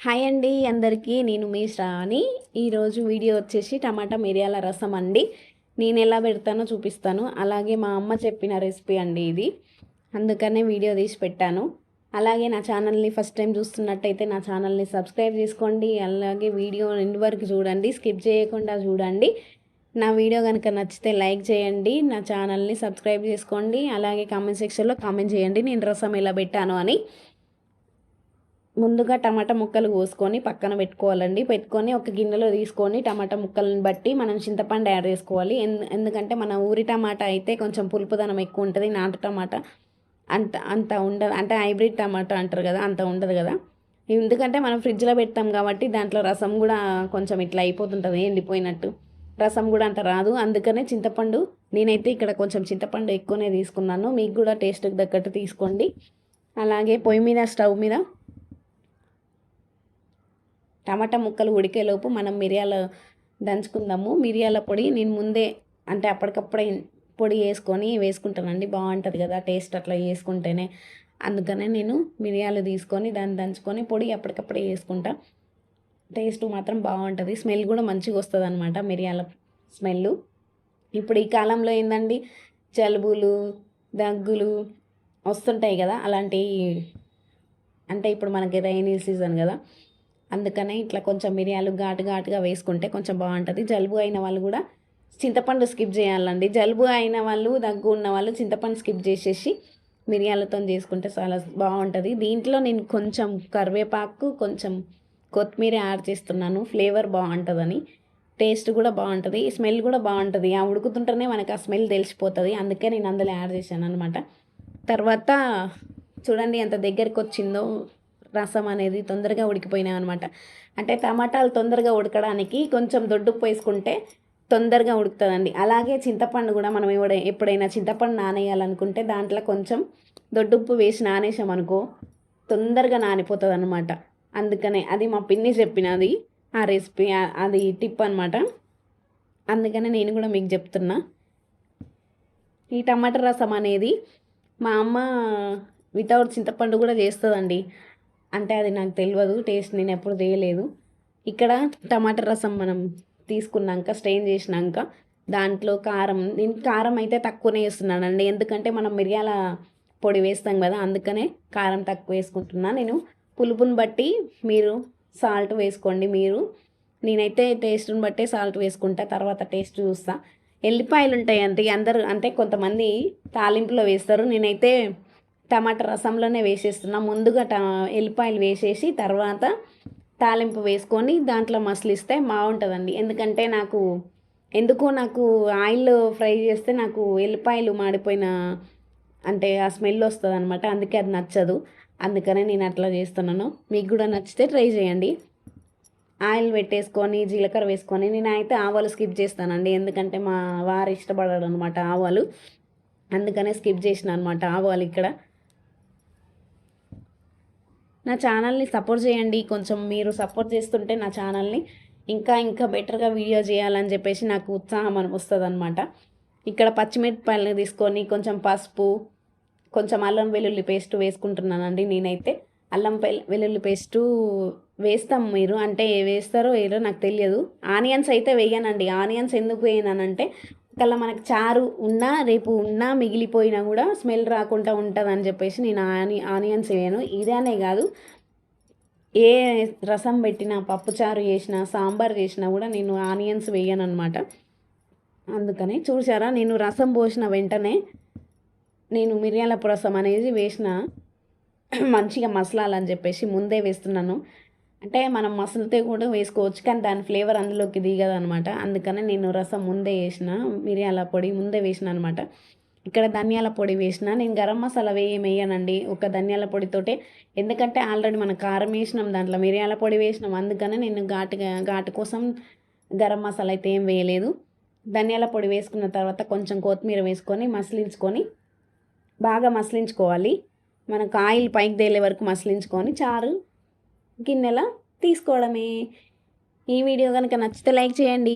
Hi అండి అందరికీ, నేను మీ శ్రావణి. ఈరోజు వీడియో వచ్చేసి టమాటా మిరియాల రసం అండి. నేను ఎలా పెడతానో చూపిస్తాను. అలాగే మా అమ్మ చెప్పిన రెసిపీ అండి ఇది, అందుకనే వీడియో తీసి పెట్టాను. అలాగే నా ఛానల్ని ఫస్ట్ టైం చూస్తున్నట్టయితే నా ఛానల్ని సబ్స్క్రైబ్ చేసుకోండి. అలాగే వీడియో ఎండ్ వరకు చూడండి, స్కిప్ చేయకుండా చూడండి. నా వీడియో కనుక నచ్చితే లైక్ చేయండి, నా ఛానల్ని సబ్స్క్రైబ్ చేసుకోండి. అలాగే కామెంట్ సెక్షన్లో కామెంట్ చేయండి నేను రసం ఎలా పెట్టాను అని. ముందుగా టమాటా ముక్కలు కోసుకొని పక్కన పెట్టుకోవాలండి. పెట్టుకొని ఒక గిన్నెలో తీసుకొని టమాటా ముక్కలను బట్టి మనం చింతపండు యాడ్ చేసుకోవాలి. ఎందుకంటే మన ఊరి టమాటా అయితే కొంచెం పులుపుదనం ఎక్కువ ఉంటుంది, నాటు టమాటా అంత అంత ఉండదు. అంటే హైబ్రిడ్ టమాటా అంటారు కదా, అంత ఉండదు కదా. ఎందుకంటే మనం ఫ్రిడ్జ్లో పెడతాం కాబట్టి దాంట్లో రసం కూడా కొంచెం ఇట్లా అయిపోతుంటుంది, ఎండిపోయినట్టు. రసం కూడా అంత రాదు. అందుకనే చింతపండు నేనైతే ఇక్కడ కొంచెం చింతపండు ఎక్కువనే తీసుకున్నాను. మీకు కూడా టేస్ట్కి తగ్గట్టు తీసుకోండి. అలాగే పొయ్యి మీద, స్టవ్ మీద టమాటా ముక్కలు ఉడికేలోపు మనం మిరియాలు దంచుకుందాము. మిరియాల పొడి నేను ముందే అంటే అప్పటికప్పుడే పొడి వేసుకుంటానండి. బాగుంటుంది కదా టేస్ట్ అట్లా వేసుకుంటేనే. అందుకనే నేను మిరియాలు తీసుకొని దాన్ని దంచుకొని పొడి అప్పటికప్పుడే వేసుకుంటా. టేస్ట్ మాత్రం బాగుంటుంది, స్మెల్ కూడా మంచిగా వస్తుంది అనమాట మిరియాల స్మెల్. ఇప్పుడు ఈ కాలంలో ఏందండి, జలుబులు దగ్గులు వస్తుంటాయి కదా, అలాంటి అంటే ఇప్పుడు మనకి రైనీ సీజన్ కదా, అందుకనే ఇట్లా కొంచెం మిరియాలు ఘాటుగా వేసుకుంటే కొంచెం బాగుంటుంది. జలుబు అయిన వాళ్ళు కూడా చింతపండు స్కిప్ చేయాలండి. జలుబు అయిన వాళ్ళు, దగ్గు ఉన్న వాళ్ళు చింతపండు స్కిప్ చేసేసి మిరియాలతో చేసుకుంటే చాలా బాగుంటుంది. దీంట్లో నేను కొంచెం కరివేపాకు, కొంచెం కొత్తిమీర యాడ్ చేస్తున్నాను, ఫ్లేవర్ బాగుంటుందని. టేస్ట్ కూడా బాగుంటుంది, స్మెల్ కూడా బాగుంటుంది. ఆ ఉడుకుతుంటేనే మనకు ఆ స్మెల్ తెలిసిపోతుంది, అందుకే నేను అందులో యాడ్ చేశాను అనమాట. తర్వాత చూడండి ఎంత దగ్గరికి వచ్చిందో, రసం అనేది తొందరగా ఉడికిపోయినాయి అనమాట. అంటే టమాటాలు తొందరగా ఉడకడానికి కొంచెం దొడ్డుప్పు వేసుకుంటే తొందరగా ఉడుకుతుందండి. అలాగే చింతపండు కూడా మనం ఎప్పుడైనా చింతపండు నానేయాలనుకుంటే దాంట్లో కొంచెం దొడ్డుప్పు వేసి నానేసామనుకో తొందరగా నానిపోతుంది అనమాట. అందుకనే అది మా పిన్ని చెప్పినది ఆ రెసిపీ, అది టిప్ అనమాట. అందుకనే నేను కూడా మీకు చెప్తున్నా. ఈ టమాటా రసం అనేది మా అమ్మ వితౌట్ చింతపండు కూడా చేస్తుందండి. అంటే అది నాకు తెలియదు, టేస్ట్ నేను ఎప్పుడు చేయలేదు. ఇక్కడ టమాటా రసం మనం తీసుకున్నాక, స్ట్రెయిన్ చేసినాక దాంట్లో కారం, నేను కారం అయితే తక్కువనే వేస్తున్నానండి. ఎందుకంటే మనం మిరియాల పొడి వేస్తాం కదా, అందుకనే కారం తక్కువ వేసుకుంటున్నాను నేను. పులుపుని బట్టి మీరు సాల్ట్ వేసుకోండి. నేనైతే టేస్ట్ని బట్టే సాల్ట్ వేసుకుంటా, తర్వాత టేస్ట్ చూస్తా. ఎల్లిపాయలు ఉంటాయి అంతే, అందరు అంటే కొంతమంది తాలింపులో వేస్తారు, నేనైతే టమాటా రసంలోనే వేసేస్తున్నా. ముందుగా ఎల్లిపాయలు వేసేసి తర్వాత తాలింపు వేసుకొని దాంట్లో మసలిస్తే బాగుంటుందండి. ఎందుకంటే నాకు ఆయిల్ ఫ్రై చేస్తే నాకు ఎల్లిపాయలు మాడిపోయిన అంటే ఆ స్మెల్ వస్తుంది అనమాట, అందుకే అది నచ్చదు. అందుకనే నేను అట్లా చేస్తున్నాను. మీకు కూడా నచ్చితే ట్రై చేయండి. ఆయిల్ పెట్టేసుకొని జీలకర్ర వేసుకొని, నేనైతే ఆవాలు స్కిప్ చేస్తానండి. ఎందుకంటే మా వారు ఇష్టపడడు అనమాట ఆవాలు, అందుకనే స్కిప్ చేసిన అనమాట ఆవాలు. ఇక్కడ నా ఛానల్ని సపోర్ట్ చేయండి. కొంచెం మీరు సపోర్ట్ చేస్తుంటే నా ఛానల్ని ఇంకా బెటర్గా వీడియో చేయాలని చెప్పేసి నాకు ఉత్సాహం వస్తుంది అనమాట. ఇక్కడ పచ్చిమిరపకాయలు తీసుకొని కొంచెం పసుపు, కొంచెం అల్లం వెల్లుల్లి పేస్ట్ వేసుకుంటున్నానండి. నేనైతే అల్లం వెల్లుల్లి పేస్టు వేస్తాం, మీరు అంటే వేస్తారో ఏదో నాకు తెలియదు. ఆనియన్స్ అయితే వేయనండి. ఆనియన్స్ ఎందుకు వేయనంటే ఒకవేళ మనకు చారు ఉన్నా, రేపు ఉన్నా మిగిలిపోయినా కూడా స్మెల్ రాకుండా ఉంటుందని చెప్పేసి నేను ఆనియన్స్ వేయను. ఇదనే కాదు, ఏ రసం పెట్టినా, పప్పుచారు చేసినా, సాంబార్ చేసినా కూడా నేను ఆనియన్స్ వేయను అనమాట. అందుకని చూసారా, నేను రసం పోసిన వెంటనే నేను మిరియాల రసం అనేది వేసిన మంచిగా మసలాలని చెప్పేసి ముందే వేస్తున్నాను. అంటే మనం మసలితే కూడా వేసుకోవచ్చు, కానీ దాని ఫ్లేవర్ అందులోకి దిగదు అనమాట. అందుకనే నేను రసం ముందే వేసిన, మిరియాల పొడి ముందే వేసిన అనమాట. ఇక్కడ ధనియాల పొడి వేసిన, నేను గరం మసాలా వేయనండి, ఒక ధనియాల పొడితోటే. ఎందుకంటే ఆల్రెడీ మనం కారం వేసినాం, దాంట్లో మిరియాల పొడి వేసినాం, అందుకనే నేను ఘాటు కోసం గరం మసాలా అయితే ఏం వేయలేదు. ధనియాల పొడి వేసుకున్న తర్వాత కొంచెం కొత్తిమీర వేసుకొని బాగా మసలించుకోవాలి. మనకు ఆయిల్ పైకి తేలే వరకు మసలించుకొని చారు గిన్నెల తీసుకోవడమే. ఈ వీడియో కనుక నచ్చితే లైక్ చేయండి.